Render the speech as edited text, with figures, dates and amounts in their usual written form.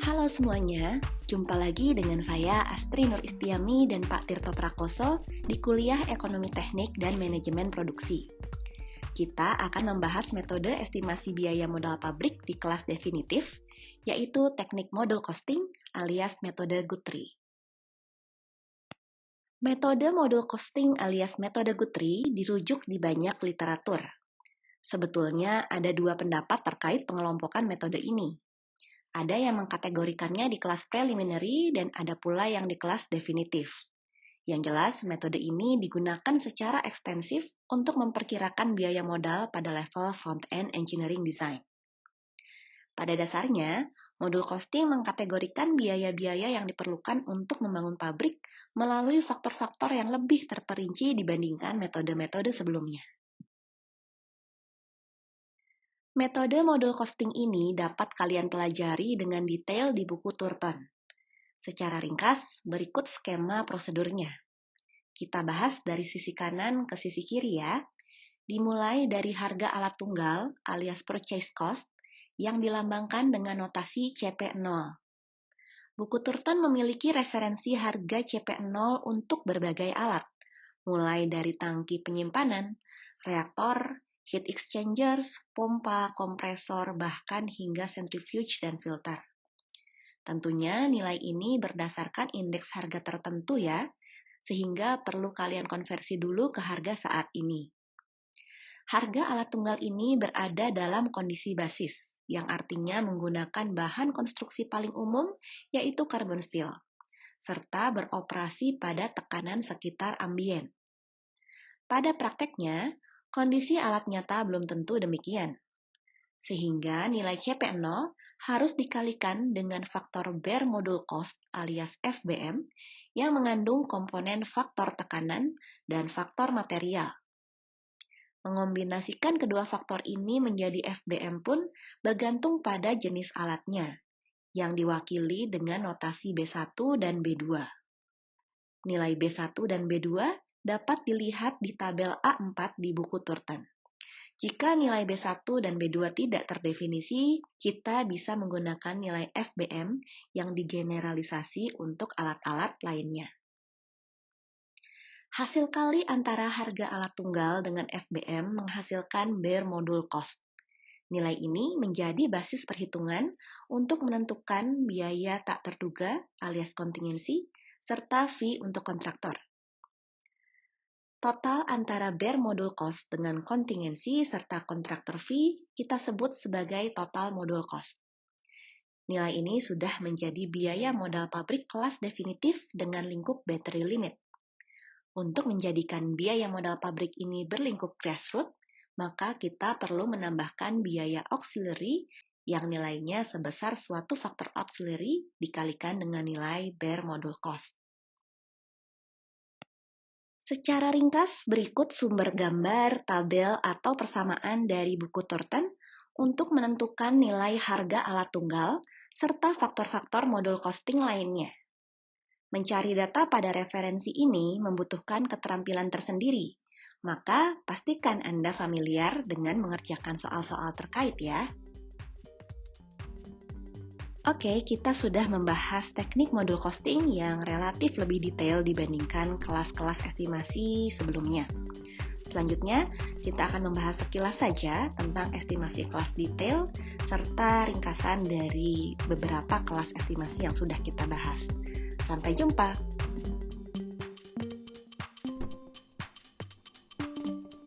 Halo semuanya, jumpa lagi dengan saya Astri Nur Istiami dan Pak Tirto Prakoso di Kuliah Ekonomi Teknik dan Manajemen Produksi. Kita akan membahas metode estimasi biaya modal pabrik di kelas definitif, yaitu teknik model costing alias metode Guthrie. Metode model costing alias metode Guthrie dirujuk di banyak literatur. Sebetulnya ada dua pendapat terkait pengelompokan metode ini. Ada yang mengkategorikannya di kelas preliminary dan ada pula yang di kelas definitif. Yang jelas, metode ini digunakan secara ekstensif untuk memperkirakan biaya modal pada level front-end engineering design. Pada dasarnya, modul costing mengkategorikan biaya-biaya yang diperlukan untuk membangun pabrik melalui faktor-faktor yang lebih terperinci dibandingkan metode-metode sebelumnya. Metode model costing ini dapat kalian pelajari dengan detail di buku Turton. Secara ringkas, berikut skema prosedurnya. Kita bahas dari sisi kanan ke sisi kiri ya. Dimulai dari harga alat tunggal alias purchase cost yang dilambangkan dengan notasi CP0. Buku Turton memiliki referensi harga CP0 untuk berbagai alat, mulai dari tangki penyimpanan, reaktor, heat exchangers, pompa, kompresor, bahkan hingga centrifuge dan filter. Tentunya nilai ini berdasarkan indeks harga tertentu ya, sehingga perlu kalian konversi dulu ke harga saat ini. Harga alat tunggal ini berada dalam kondisi basis, yang artinya menggunakan bahan konstruksi paling umum, yaitu carbon steel, serta beroperasi pada tekanan sekitar ambien. Pada prakteknya, kondisi alat nyata belum tentu demikian. Sehingga nilai CP0 harus dikalikan dengan faktor bare module cost alias FBM yang mengandung komponen faktor tekanan dan faktor material. Mengombinasikan kedua faktor ini menjadi FBM pun bergantung pada jenis alatnya, yang diwakili dengan notasi B1 dan B2. Nilai B1 dan B2 dapat dilihat di tabel A4 di buku Turton. Jika nilai B1 dan B2 tidak terdefinisi, kita bisa menggunakan nilai FBM yang digeneralisasi untuk alat-alat lainnya. Hasil kali antara harga alat tunggal dengan FBM menghasilkan bare module cost. Nilai ini menjadi basis perhitungan untuk menentukan biaya tak terduga alias kontingensi serta fee untuk kontraktor. Total antara bare module cost dengan kontingensi serta kontraktor fee kita sebut sebagai total module cost. Nilai ini sudah menjadi biaya modal pabrik kelas definitif dengan lingkup battery limit. Untuk menjadikan biaya modal pabrik ini berlingkup grassroots, maka kita perlu menambahkan biaya auxiliary yang nilainya sebesar suatu faktor auxiliary dikalikan dengan nilai bare module cost. Secara ringkas, berikut sumber gambar, tabel, atau persamaan dari buku Turton untuk menentukan nilai harga alat tunggal serta faktor-faktor modul costing lainnya. Mencari data pada referensi ini membutuhkan keterampilan tersendiri, maka pastikan Anda familiar dengan mengerjakan soal-soal terkait ya. Oke, kita sudah membahas teknik modul costing yang relatif lebih detail dibandingkan kelas-kelas estimasi sebelumnya. Selanjutnya, kita akan membahas sekilas saja tentang estimasi kelas detail serta ringkasan dari beberapa kelas estimasi yang sudah kita bahas. Sampai jumpa!